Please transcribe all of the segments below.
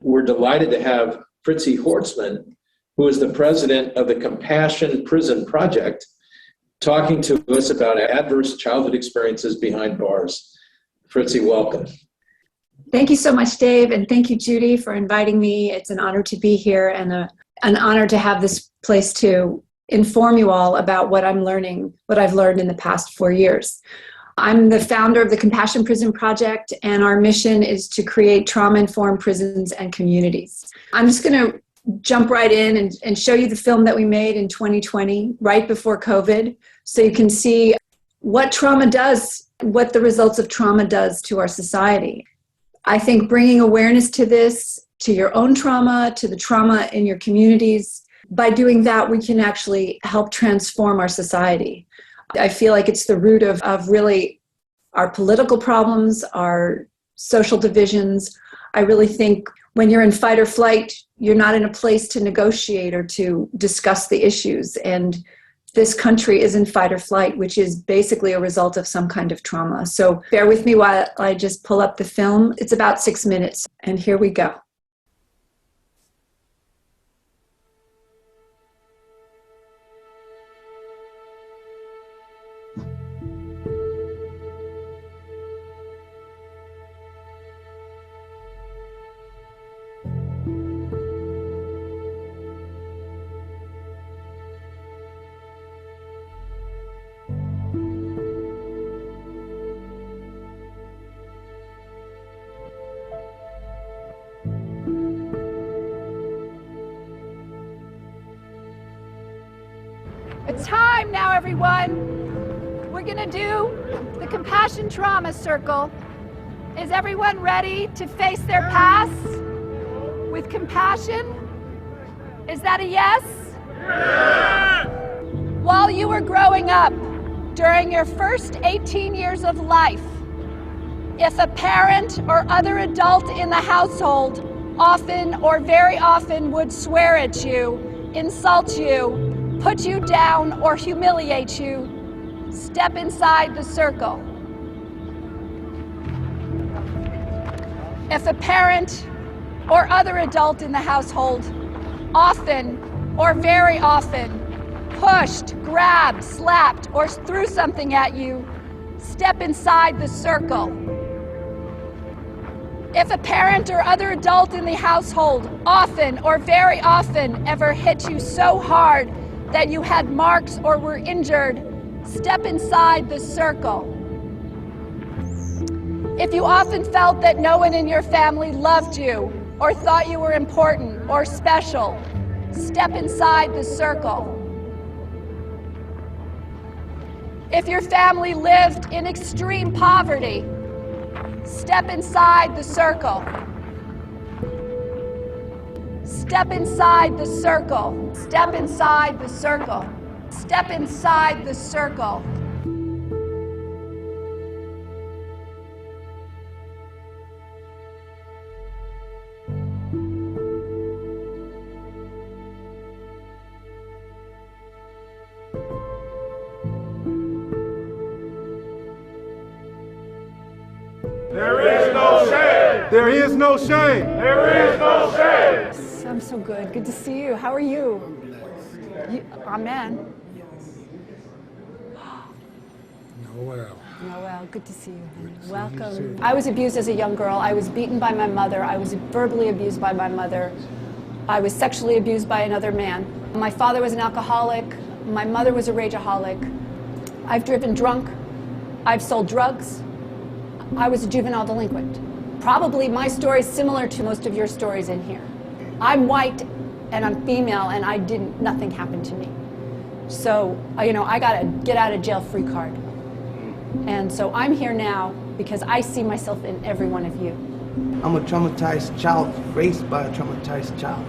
We're delighted to have Fritzi Horstman, who is the president of the Compassion Prison Project, talking to us about adverse childhood experiences behind bars. Fritzi, welcome. Thank you so much, Dave, and thank you, Judy, for inviting me. It's an honor to be here and an honor to have this place to inform you all about what I've learned in the past 4 years. I'm the founder of the Compassion Prison Project, and our mission is to create trauma-informed prisons and communities. I'm just going to jump right in and show you the film that we made in 2020, right before COVID, so you can see what trauma does, what the results of trauma does to our society. I think bringing awareness to this, to your own trauma, to the trauma in your communities, by doing that, we can actually help transform our society. I feel like it's the root of really our political problems, our social divisions. I really think when you're in fight or flight, you're not in a place to negotiate or to discuss the issues. And this country is in fight or flight, which is basically a result of some kind of trauma. So bear with me while I just pull up the film. It's about 6 minutes, and here we go. It's time now, everyone. We're gonna do the Compassion Trauma Circle. Is everyone ready to face their past with compassion? Is that a yes? Yeah! While you were growing up, during your first 18 years of life, if a parent or other adult in the household often or very often would swear at you, insult you, put you down, or humiliate you, step inside the circle. If a parent or other adult in the household often or very often pushed, grabbed, slapped, or threw something at you, step inside the circle. If a parent or other adult in the household often or very often ever hit you so hard that you had marks or were injured, step inside the circle. If you often felt that no one in your family loved you or thought you were important or special, step inside the circle. If your family lived in extreme poverty, step inside the circle. Step inside the circle. Step inside the circle. Step inside the circle. There is no shame. There is no shame. There is no shame. I'm so good. Good to see you. How are you? Amen. Noel, good to see you. Welcome. I was abused as a young girl. I was beaten by my mother. I was verbally abused by my mother. I was sexually abused by another man. My father was an alcoholic. My mother was a rageaholic. I've driven drunk. I've sold drugs. I was a juvenile delinquent. Probably my story is similar to most of your stories in here. I'm white and I'm female and nothing happened to me. So, I got a get out of jail free card. And so I'm here now because I see myself in every one of you. I'm a traumatized child, raised by a traumatized child.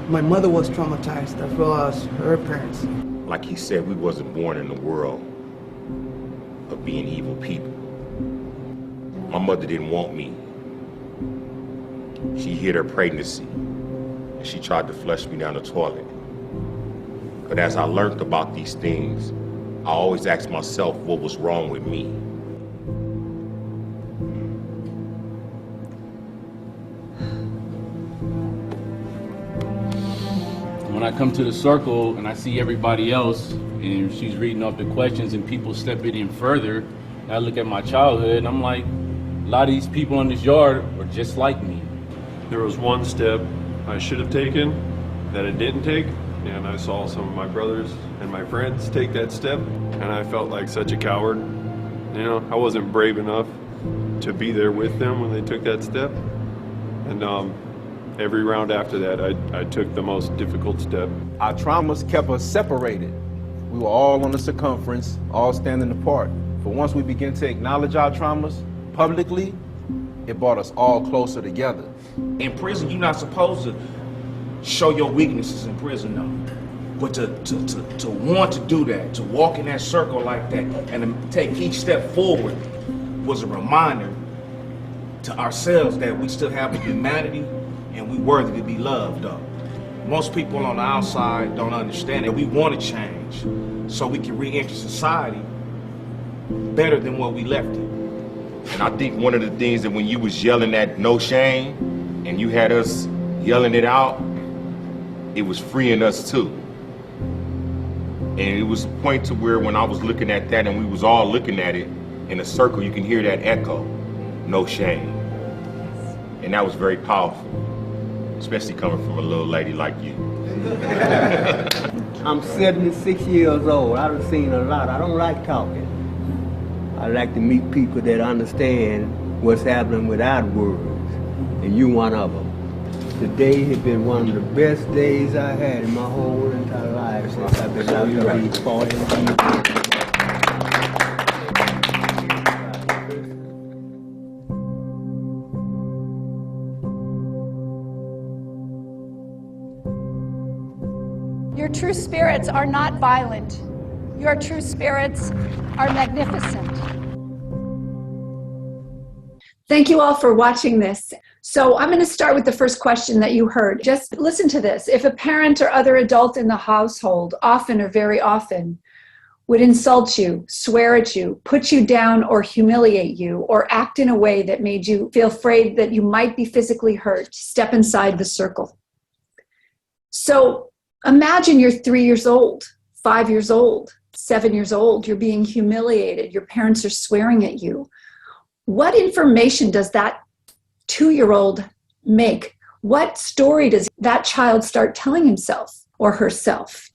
My mother was traumatized as well as her parents. Like he said, we wasn't born in the world of being evil people. My mother didn't want me. She hid her pregnancy, and she tried to flush me down the toilet. But as I learned about these things, I always asked myself what was wrong with me. When I come to the circle and I see everybody else and she's reading off the questions and people stepping in further, I look at my childhood and I'm like, a lot of these people in this yard are just like me. There was one step I should have taken that I didn't take, and I saw some of my brothers and my friends take that step, and I felt like such a coward. You know, I wasn't brave enough to be there with them when they took that step. And every round after that, I took the most difficult step. Our traumas kept us separated. We were all on the circumference, all standing apart. But once we began to acknowledge our traumas publicly, it brought us all closer together. In prison, you're not supposed to show your weaknesses in prison, no. But to want to do that, to walk in that circle like that, and to take each step forward was a reminder to ourselves that we still have humanity and we worthy to be loved, though. Most people on the outside don't understand that we want to change so we can re-enter society better than what we left it. And I think one of the things that when you was yelling that no shame and you had us yelling it out, it was freeing us too. And it was a point to where when I was looking at that and we was all looking at it in a circle, you can hear that echo, no shame. And that was very powerful, especially coming from a little lady like you. I'm 76 years old. I've seen a lot. I don't like talking. I like to meet people that understand what's happening without words, and you one of them. Today has been one of the best days I had in my whole entire life since I've been out of these 40 years. Your true spirits are not violent. Your true spirits are magnificent. Thank you all for watching this. So I'm going to start with the first question that you heard. Just listen to this. If a parent or other adult in the household, often or very often, would insult you, swear at you, put you down or humiliate you, or act in a way that made you feel afraid that you might be physically hurt, step inside the circle. So imagine you're 3 years old, 5 years old, 7 years old, you're being humiliated, your parents are swearing at you. What information does that 2-year-old make? What story does that child start telling himself or herself?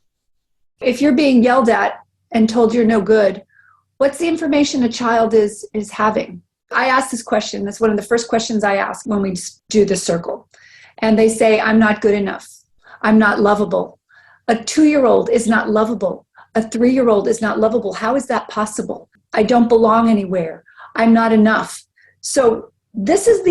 If you're being yelled at and told you're no good, what's the information a child is having? I ask this question. That's one of the first questions I ask when we do the circle. And they say, I'm not good enough. I'm not lovable. A 2-year-old is not lovable. A 3-year-old is not lovable. How is that possible? I don't belong anywhere. I'm not enough. So this is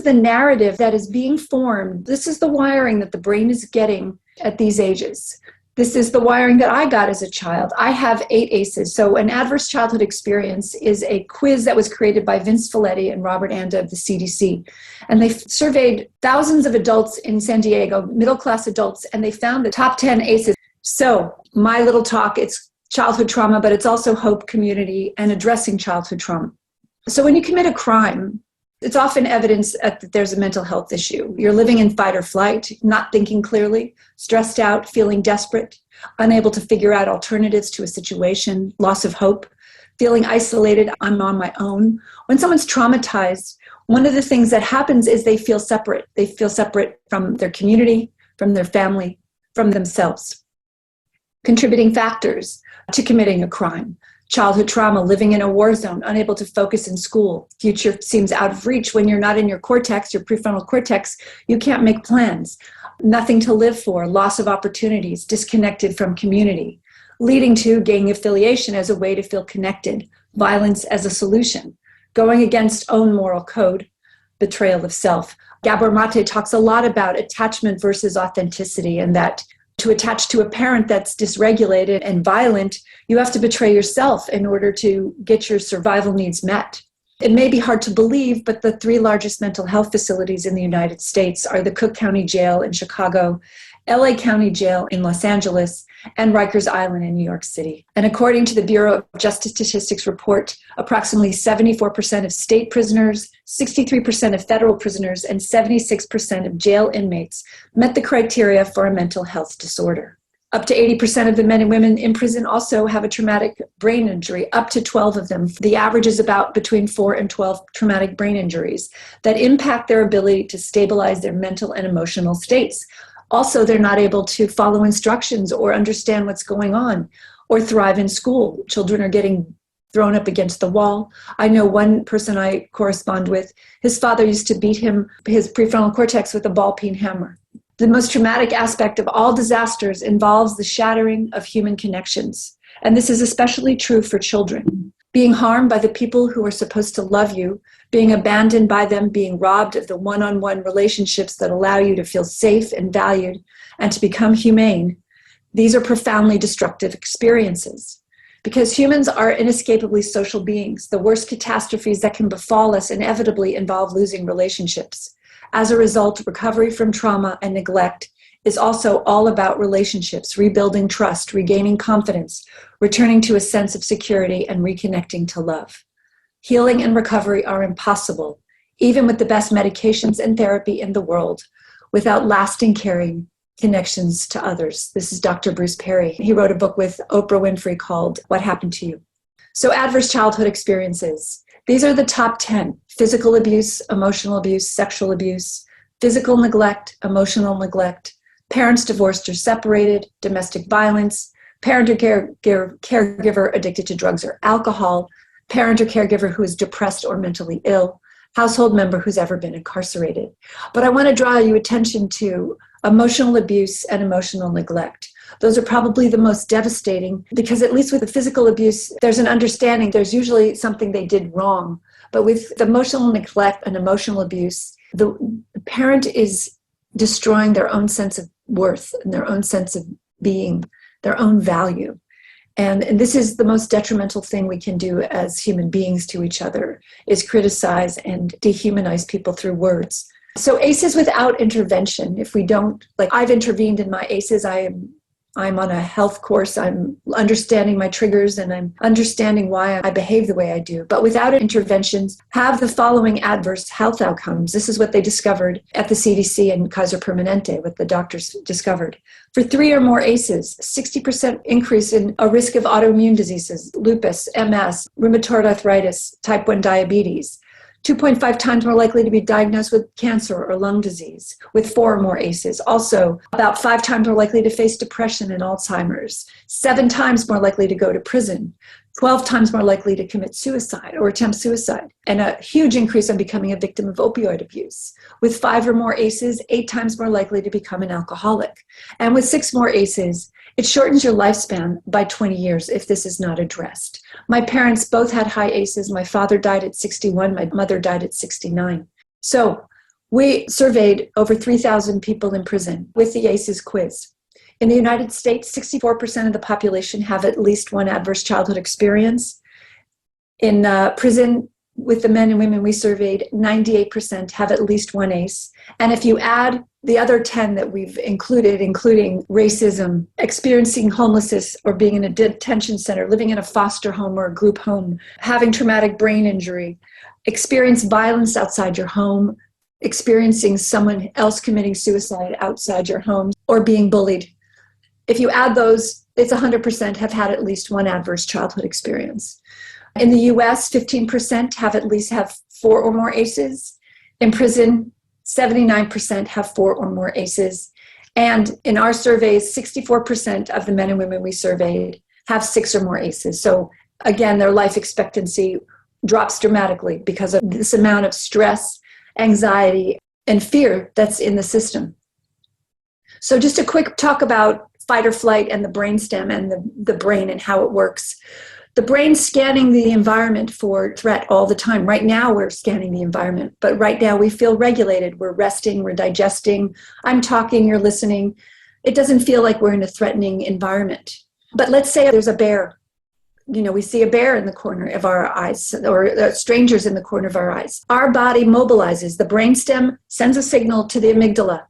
the narrative that is being formed. This is the wiring that the brain is getting at these ages. This is the wiring that I got as a child. I have 8 ACEs. So an adverse childhood experience is a quiz that was created by Vince Folletti and Robert Anda of the CDC. And they surveyed thousands of adults in San Diego, middle-class adults, and they found the top 10 ACEs. So my little talk, it's childhood trauma, but it's also hope, community, and addressing childhood trauma. So when you commit a crime, it's often evidence that there's a mental health issue. You're living in fight or flight, not thinking clearly, stressed out, feeling desperate, unable to figure out alternatives to a situation, loss of hope, feeling isolated, I'm on my own. When someone's traumatized, one of the things that happens is they feel separate. They feel separate from their community, from their family, from themselves. Contributing factors to committing a crime. Childhood trauma, living in a war zone, unable to focus in school. Future seems out of reach. When you're not in your cortex, your prefrontal cortex, you can't make plans. Nothing to live for, loss of opportunities, disconnected from community, leading to gang affiliation as a way to feel connected, violence as a solution, going against own moral code, betrayal of self. Gabor Mate talks a lot about attachment versus authenticity, and that to attach to a parent that's dysregulated and violent, you have to betray yourself in order to get your survival needs met. It may be hard to believe, but the 3 largest mental health facilities in the United States are the Cook County Jail in Chicago LA County Jail in Los Angeles, and Rikers Island in New York City. And according to the Bureau of Justice Statistics report, approximately 74% of state prisoners, 63% of federal prisoners, and 76% of jail inmates met the criteria for a mental health disorder. Up to 80% of the men and women in prison also have a traumatic brain injury, up to 12 of them. The average is about between 4 and 12 traumatic brain injuries that impact their ability to stabilize their mental and emotional states. Also, they're not able to follow instructions or understand what's going on or thrive in school. Children are getting thrown up against the wall. I know one person I correspond with, his father used to beat him, his prefrontal cortex, with a ball-peen hammer. The most traumatic aspect of all disasters involves the shattering of human connections. And this is especially true for children. Being harmed by the people who are supposed to love you, being abandoned by them, being robbed of the one-on-one relationships that allow you to feel safe and valued and to become humane, these are profoundly destructive experiences. Because humans are inescapably social beings, the worst catastrophes that can befall us inevitably involve losing relationships. As a result, recovery from trauma and neglect is also all about relationships, rebuilding trust, regaining confidence, returning to a sense of security, and reconnecting to love. Healing and recovery are impossible, even with the best medications and therapy in the world, without lasting caring connections to others. This is Dr. Bruce Perry. He wrote a book with Oprah Winfrey called What Happened to You? So, adverse childhood experiences. These are the top 10: physical abuse, emotional abuse, sexual abuse, physical neglect, emotional neglect, parents divorced or separated, domestic violence, parent or caregiver addicted to drugs or alcohol, parent or caregiver who is depressed or mentally ill, household member who's ever been incarcerated. But I want to draw your attention to emotional abuse and emotional neglect. Those are probably the most devastating because, at least with the physical abuse, there's an understanding, there's usually something they did wrong. But with the emotional neglect and emotional abuse, the parent is destroying their own sense of worth and their own sense of being, their own value. And this is the most detrimental thing we can do as human beings to each other, is criticize and dehumanize people through words. So ACEs without intervention, if we don't, like I've intervened in my ACEs, I'm on a health course, I'm understanding my triggers and I'm understanding why I behave the way I do. But without interventions, have the following adverse health outcomes. This is what they discovered at the CDC and Kaiser Permanente, what the doctors discovered. For 3 or more ACEs, 60% increase in a risk of autoimmune diseases, lupus, MS, rheumatoid arthritis, type 1 diabetes. 2.5 times more likely to be diagnosed with cancer or lung disease with 4 or more ACEs. Also, about 5 times more likely to face depression and Alzheimer's, 7 times more likely to go to prison, 12 times more likely to commit suicide or attempt suicide, and a huge increase on becoming a victim of opioid abuse. With 5 or more ACEs, 8 times more likely to become an alcoholic. And with 6 more ACEs, it shortens your lifespan by 20 years if this is not addressed. My parents both had high ACEs. My father died at 61. My mother died at 69. So we surveyed over 3,000 people in prison with the ACEs quiz. In the United States, 64% of the population have at least one adverse childhood experience. In prison, with the men and women we surveyed, 98% have at least one ACE. And if you add the other 10 that we've included, including racism, experiencing homelessness or being in a detention center, living in a foster home or a group home, having traumatic brain injury, experience violence outside your home, experiencing someone else committing suicide outside your home, or being bullied. If you add those, it's 100% have had at least one adverse childhood experience. In the US, 15% have 4 or more ACEs. In prison, 79% have 4 or more ACEs. And in our surveys, 64% of the men and women we surveyed have 6 or more ACEs. So again, their life expectancy drops dramatically because of this amount of stress, anxiety, and fear that's in the system. So just a quick talk about fight or flight and the brainstem and the brain and how it works. The brain's scanning the environment for threat all the time. Right now, we're scanning the environment, but right now we feel regulated. We're resting, we're digesting. I'm talking, you're listening. It doesn't feel like we're in a threatening environment. But let's say there's a bear. You know, we see a bear in the corner of our eyes or strangers in the corner of our eyes. Our body mobilizes. The brainstem sends a signal to the amygdala.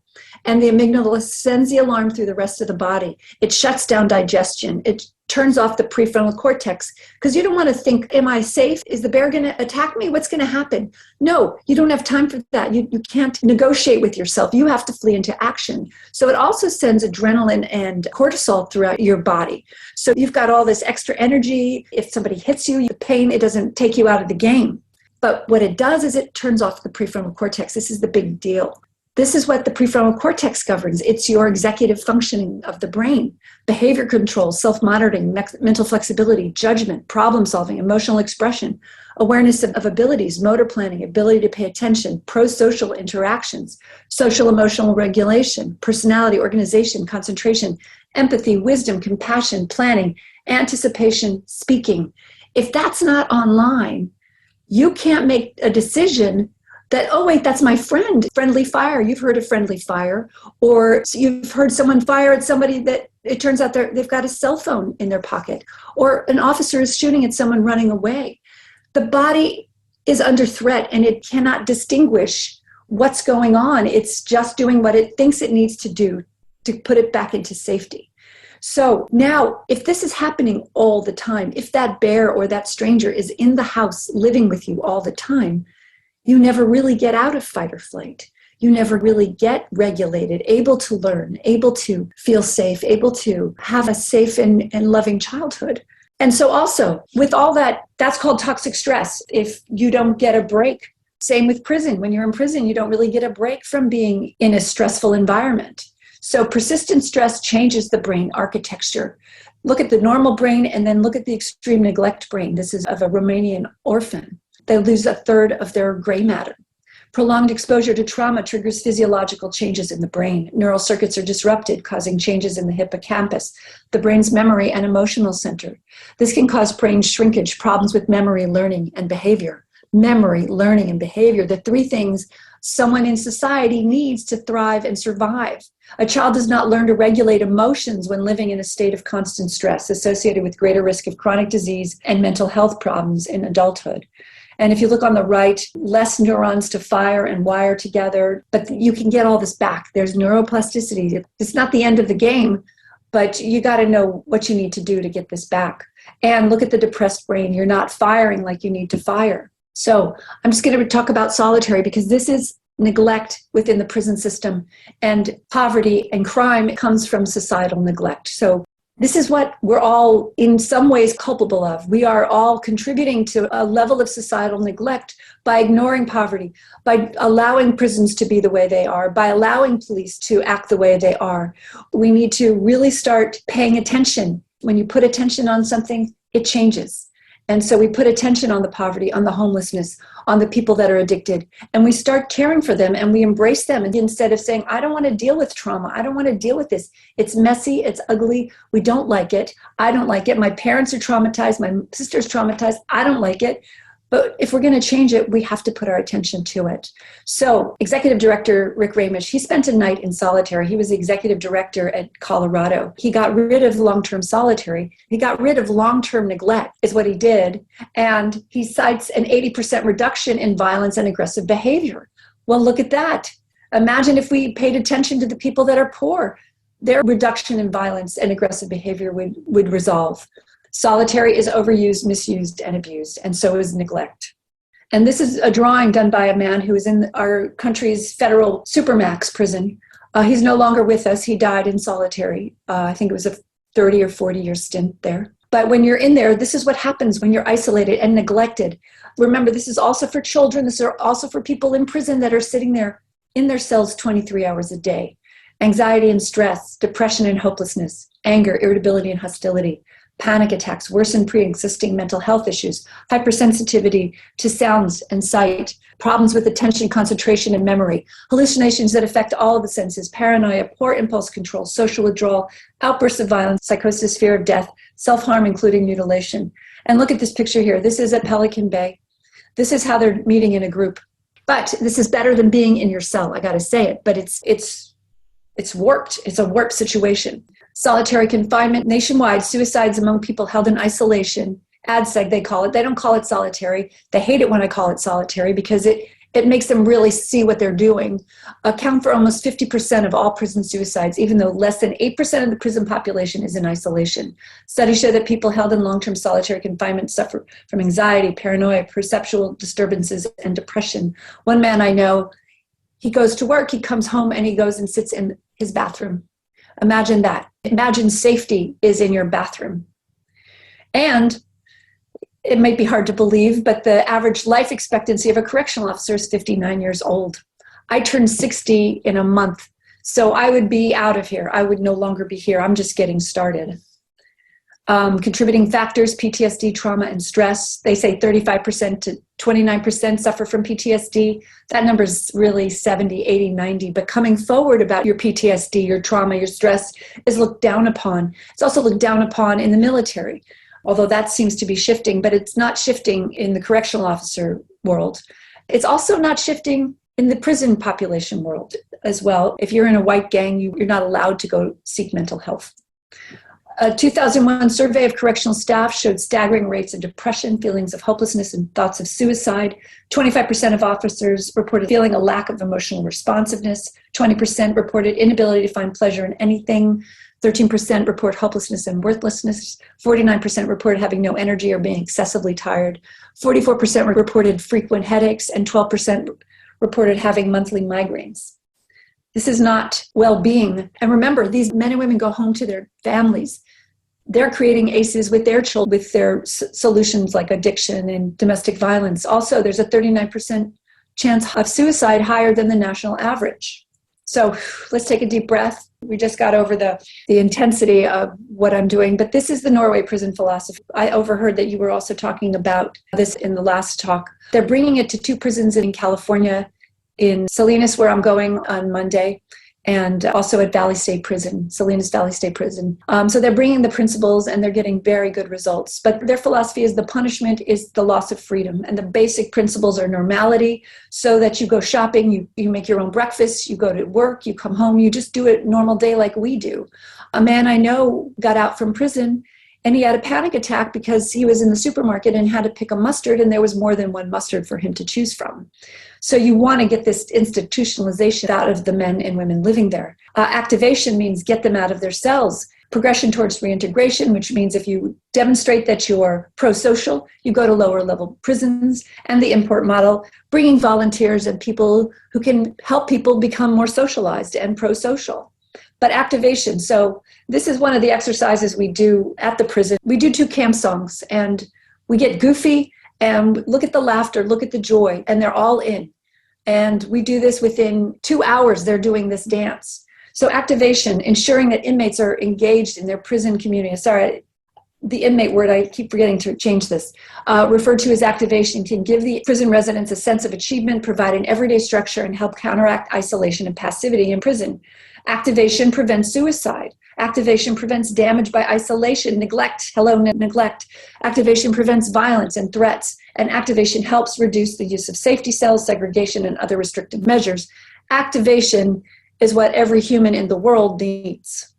And the amygdala sends the alarm through the rest of the body. It shuts down digestion. It turns off the prefrontal cortex because you don't want to think, am I safe? Is the bear going to attack me? What's going to happen? No, you don't have time for that. You can't negotiate with yourself. You have to flee into action. So it also sends adrenaline and cortisol throughout your body. So you've got all this extra energy. If somebody hits you, the pain, it doesn't take you out of the game. But what it does is it turns off the prefrontal cortex. This is the big deal. This is what the prefrontal cortex governs. It's your executive functioning of the brain, behavior control, self-monitoring, mental flexibility, judgment, problem solving, emotional expression, awareness of abilities, motor planning, ability to pay attention, pro-social interactions, social emotional regulation, personality, organization, concentration, empathy, wisdom, compassion, planning, anticipation, speaking. If that's not online, you can't make a decision that, oh, wait, that's my friend. Friendly fire. You've heard of friendly fire. Or you've heard someone fire at somebody that it turns out they've got a cell phone in their pocket. Or an officer is shooting at someone running away. The body is under threat and it cannot distinguish what's going on. It's just doing what it thinks it needs to do to put it back into safety. So now, if this is happening all the time, if that bear or that stranger is in the house living with you all the time, you never really get out of fight or flight. You never really get regulated, able to learn, able to feel safe, able to have a safe and loving childhood. And so also, with all that, that's called toxic stress. If you don't get a break, same with prison. When you're in prison, you don't really get a break from being in a stressful environment. So persistent stress changes the brain architecture. Look at the normal brain and then look at the extreme neglect brain. This is of a Romanian orphan. They lose a third of their gray matter. Prolonged exposure to trauma triggers physiological changes in the brain. Neural circuits are disrupted, causing changes in the hippocampus, the brain's memory and emotional center. This can cause brain shrinkage, problems with memory, learning, and behavior. Memory, learning, and behavior, the three things someone in society needs to thrive and survive. A child does not learn to regulate emotions when living in a state of constant stress, associated with greater risk of chronic disease and mental health problems in adulthood. And if you look on the right, less neurons to fire and wire together, but you can get all this back. There's neuroplasticity. It's not the end of the game, but you got to know what you need to do to get this back. And look at the depressed brain. You're not firing like you need to fire. So I'm just going to talk about solitary because this is neglect within the prison system, and poverty and crime comes from societal neglect. So this is what we're all in some ways culpable of. We are all contributing to a level of societal neglect by ignoring poverty, by allowing prisons to be the way they are, by allowing police to act the way they are. We need to really start paying attention. When you put attention on something, it changes. And so we put attention on the poverty, on the homelessness, on the people that are addicted, and we start caring for them and we embrace them. And instead of saying, I don't want to deal with trauma, I don't want to deal with this. It's messy, it's ugly, we don't like it. I don't like it. My parents are traumatized, my sister's traumatized, I don't like it. But if we're going to change it, we have to put our attention to it. So Executive Director Rick Ramish, he spent a night in solitary. He was the Executive Director at Colorado. He got rid of long-term solitary. He got rid of long-term neglect is what he did. And he cites an 80% reduction in violence and aggressive behavior. Well, look at that. Imagine if we paid attention to the people that are poor. Their reduction in violence and aggressive behavior would resolve. Solitary is overused, misused, and abused, and so is neglect. And this is a drawing done by a man who is in our country's federal supermax prison. He's no longer with us. He died in solitary. I think it was a 30 or 40-year stint there. But when you're in there, this is what happens when you're isolated and neglected. Remember, this is also for children. This is also for people in prison that are sitting there in their cells 23 hours a day. Anxiety and stress, depression and hopelessness, anger, irritability and hostility, panic attacks, worsen pre-existing mental health issues, hypersensitivity to sounds and sight, problems with attention, concentration, and memory, hallucinations that affect all of the senses, paranoia, poor impulse control, social withdrawal, outbursts of violence, psychosis, fear of death, self-harm, including mutilation. And look at this picture here. This is at Pelican Bay. This is how they're meeting in a group. But this is better than being in your cell, I got to say it, but it's warped. It's a warped situation. Solitary confinement, nationwide, suicides among people held in isolation, ADSEG they call it. They don't call it solitary. They hate it when I call it solitary because it it makes them really see what they're doing, account for almost 50% of all prison suicides, even though less than 8% of the prison population is in isolation. Studies show that people held in long-term solitary confinement suffer from anxiety, paranoia, perceptual disturbances, and depression. One man I know, he goes to work, he comes home, and he goes and sits in his bathroom. Imagine that. Imagine safety is in your bathroom. And it might be hard to believe, but the average life expectancy of a correctional officer is 59 years old. I turned 60 in a month, so I would be out of here. I would no longer be here. I'm just getting started. Contributing factors, PTSD, trauma, and stress. They say 35% to 29% suffer from PTSD. That number is really 70, 80, 90. But coming forward about your PTSD, your trauma, your stress is looked down upon. It's also looked down upon in the military, although that seems to be shifting, but it's not shifting in the correctional officer world. It's also not shifting in the prison population world as well. If you're in a white gang, you're not allowed to go seek mental health. A 2001 survey of correctional staff showed staggering rates of depression, feelings of hopelessness, and thoughts of suicide. 25% of officers reported feeling a lack of emotional responsiveness. 20% reported inability to find pleasure in anything. 13% report hopelessness and worthlessness. 49% reported having no energy or being excessively tired. 44% reported frequent headaches, and 12% reported having monthly migraines. This is not well-being. And remember, these men and women go home to their families. They're creating ACEs with their children, with their solutions like addiction and domestic violence. Also, there's a 39% chance of suicide, higher than the national average. So let's take a deep breath. We just got over the intensity of what I'm doing, but this is the Norway prison philosophy. I overheard that you were also talking about this in the last talk. They're bringing it to 2 prisons in California, in Salinas, where I'm going on Monday, and also at Valley State Prison, Salinas Valley State Prison. So they're bringing the principles and they're getting very good results. But their philosophy is the punishment is the loss of freedom. And the basic principles are normality, so that you go shopping, you make your own breakfast, you go to work, you come home, you just do a normal day like we do. A man I know got out from prison and he had a panic attack because he was in the supermarket and had to pick a mustard, and there was more than one mustard for him to choose from. So you want to get this institutionalization out of the men and women living there. Activation means get them out of their cells. Progression towards reintegration, which means if you demonstrate that you're pro-social, you go to lower level prisons. And the import model, bringing volunteers and people who can help people become more socialized and pro-social. But activation, so this is one of the exercises we do at the prison. We do 2 camp songs, and we get goofy and look at the laughter, look at the joy, and they're all in. And we do this within 2 hours, they're doing this dance. So activation, ensuring that inmates are engaged in their prison community. Sorry, the inmate word, I keep forgetting to change this, referred to as activation, can give the prison residents a sense of achievement, provide an everyday structure, and help counteract isolation and passivity in prison. Activation prevents suicide. Activation prevents damage by isolation, neglect. Hello, neglect. Activation prevents violence and threats. And activation helps reduce the use of safety cells, segregation, and other restrictive measures. Activation is what every human in the world needs.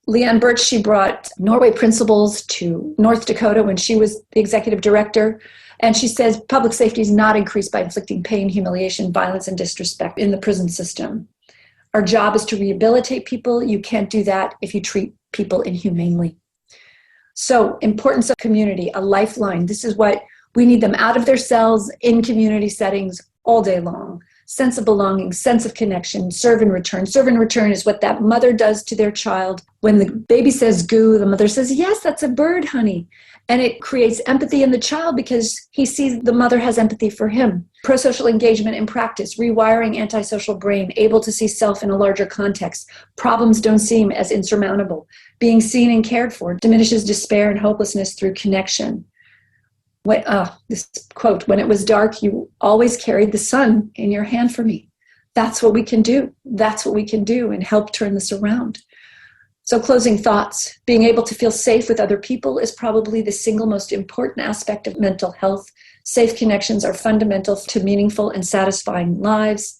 Leanne Birch, she brought Norway principles to North Dakota when she was the executive director. And she says public safety is not increased by inflicting pain, humiliation, violence, and disrespect in the prison system. Our job is to rehabilitate people. You can't do that if you treat people inhumanely. So, importance of community, a lifeline. This is what we need them out of their cells in community settings all day long. Sense of belonging, sense of connection, serve and return. Serve and return is what that mother does to their child. When the baby says goo, the mother says, yes, that's a bird, honey. And it creates empathy in the child because he sees the mother has empathy for him. Pro-social engagement in practice, rewiring antisocial brain, able to see self in a larger context. Problems don't seem as insurmountable. Being seen and cared for diminishes despair and hopelessness through connection. This quote, when it was dark, you always carried the sun in your hand for me. That's what we can do. That's what we can do and help turn this around. So closing thoughts, being able to feel safe with other people is probably the single most important aspect of mental health. Safe connections are fundamental to meaningful and satisfying lives.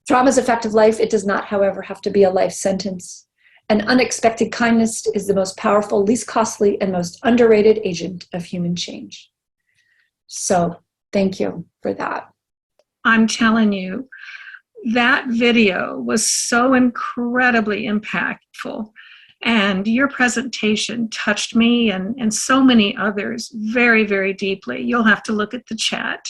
Trauma's effective life, it does not, however, have to be a life sentence. And unexpected kindness is the most powerful, least costly, and most underrated agent of human change. So thank you for that. I'm telling you, that video was so incredibly impactful. And your presentation touched me and so many others very, very deeply. You'll have to look at the chat.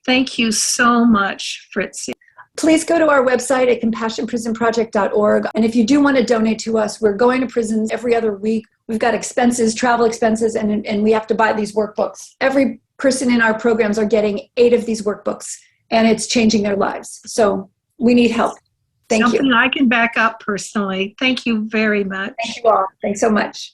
Thank you so much, Fritzi. Please go to our website at compassionprisonproject.org. And if you do want to donate to us, we're going to prisons every other week. We've got expenses, travel expenses, and we have to buy these workbooks. Every person in our programs are getting 8 of these workbooks, and it's changing their lives. So we need help. Thank you. Something I can back up personally. Thank you very much. Thank you all. Thanks so much.